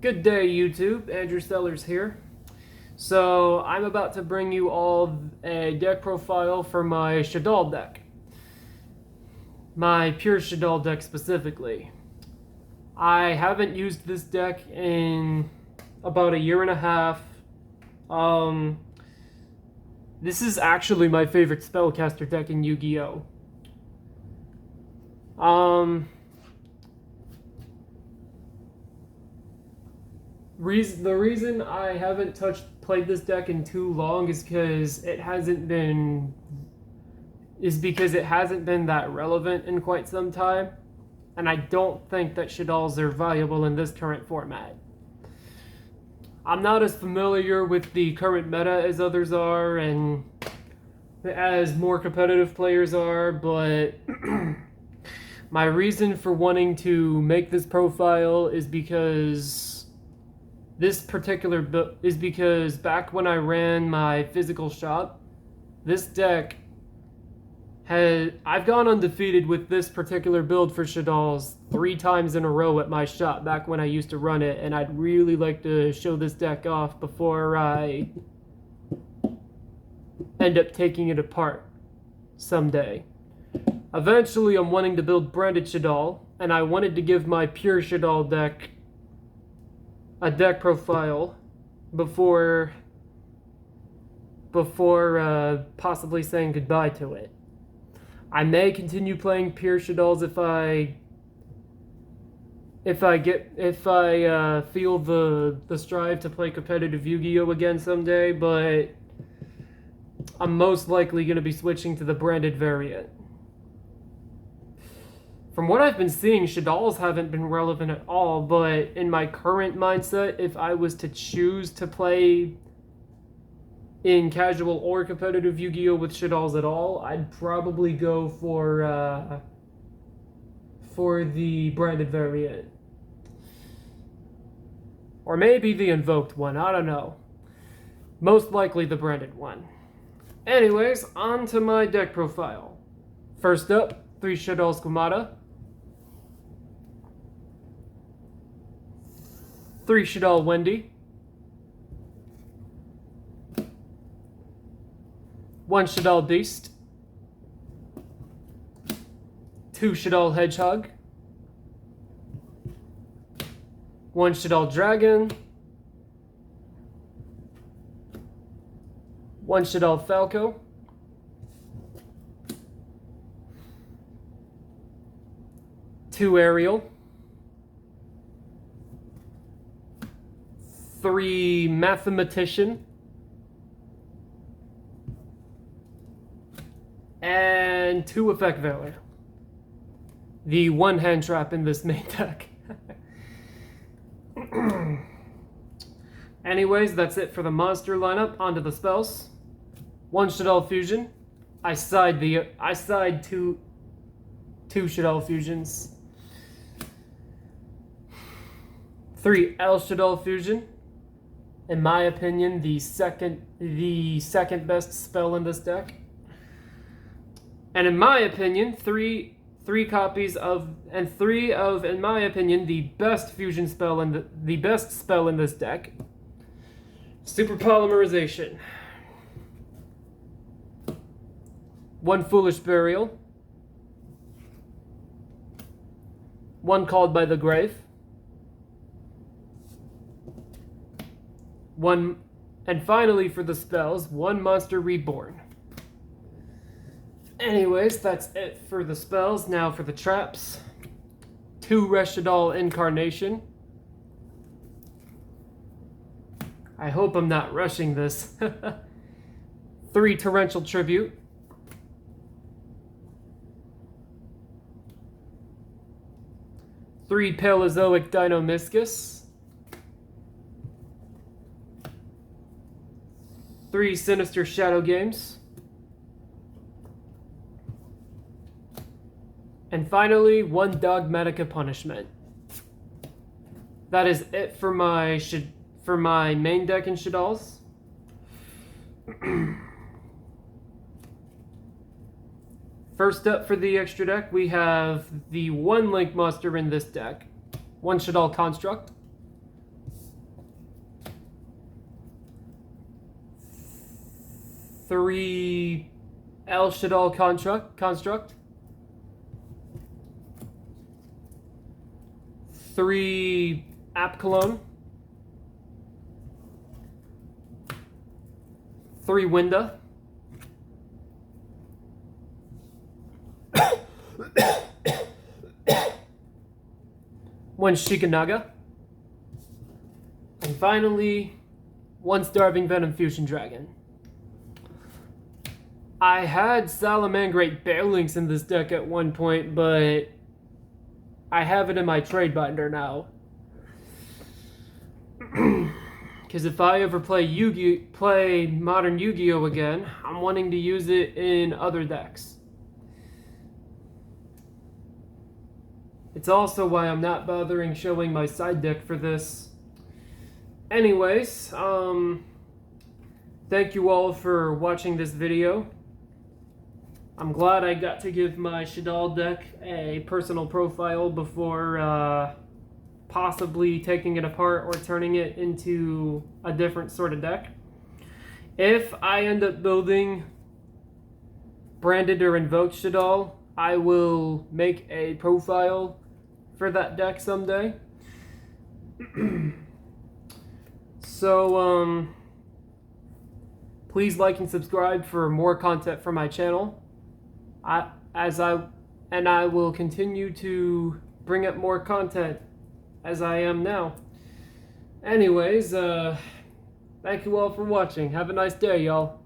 Good day, YouTube. Andrew Sellers here. So, I'm about to bring you all a deck profile for my Shadoll deck. My pure Shadoll deck specifically. I haven't used this deck in about a year and a half. This is actually my favorite spellcaster deck in Yu-Gi-Oh! The reason I haven't played this deck in too long is because it hasn't been that relevant in quite some time, and I don't think that Shadolls are viable in this current format. I'm not as familiar with the current meta as others are, and as more competitive players are, but my reason for wanting to make this profile is because back when I ran my physical shop, this deck I've gone undefeated with this particular build for Shadolls 3 times in a row at my shop back when I used to run it, and I'd really like to show this deck off before I end up taking it apart someday. Eventually, I'm wanting to build branded Shadoll, and I wanted to give my pure Shadoll deck a deck profile before possibly saying goodbye to it. I may continue playing pure Shadolls if I feel the strive to play competitive Yu-Gi-Oh again someday, but I'm most likely going to be switching to the branded variant. From what I've been seeing, Shadolls haven't been relevant at all, but in my current mindset, if I was to choose to play in casual or competitive Yu-Gi-Oh with Shadolls at all, I'd probably go for the branded variant. Or maybe the invoked one, I don't know. Most likely the branded one. Anyways, on to my deck profile. First up, 3 Shadoll Schemata, 3 Shadoll Wendy, 1 Shadoll Beast, 2 Shadoll Hedgehog, 1 Shadoll Dragon, 1 Shadoll Falco, 2 Ariel, 3 Mathematician, and 2 Effect Veiler. The one hand trap in this main deck. Anyways, that's it for the monster lineup. Onto the spells. 1 Shadoll Fusion. I side 2 Shadoll Fusions. 3 El Shadoll Fusion. In my opinion, the second best spell in this deck. And in my opinion, three copies of, in my opinion, the best fusion spell and the best spell in this deck. Super Polymerization. 1 Foolish Burial. 1 Called by the Grave. 1, and finally for the spells, 1 Monster Reborn. Anyways, that's it for the spells. Now for the traps. 2 Shadoll Incarnation. I hope I'm not rushing this. 3 Torrential Tribute. 3 Paleozoic Dinomischus. 3 Sinister Shadow Games. And finally, 1 Dogmatica Punishment. That is it for my main deck in Shadolls. First up for the extra deck, we have the 1 Link Monster in this deck. 1 Shadoll Construct. 3 El Shadoll construct, 3 App Cologne, 3 Winda, 1 Shikanaga, and finally 1 Starving Venom Fusion Dragon. I had Salamangreat Barelinks in this deck at one point, but I have it in my trade binder now. Because if I ever play Modern Yu-Gi-Oh again, I'm wanting to use it in other decks. It's also why I'm not bothering showing my side deck for this. Anyways, thank you all for watching this video. I'm glad I got to give my Shadoll deck a personal profile before possibly taking it apart or turning it into a different sort of deck. If I end up building branded or invoked Shadoll, I will make a profile for that deck someday. So, please like and subscribe for more content from my channel. I will continue to bring up more content as I am now. Anyways, thank you all for watching. Have a nice day, y'all.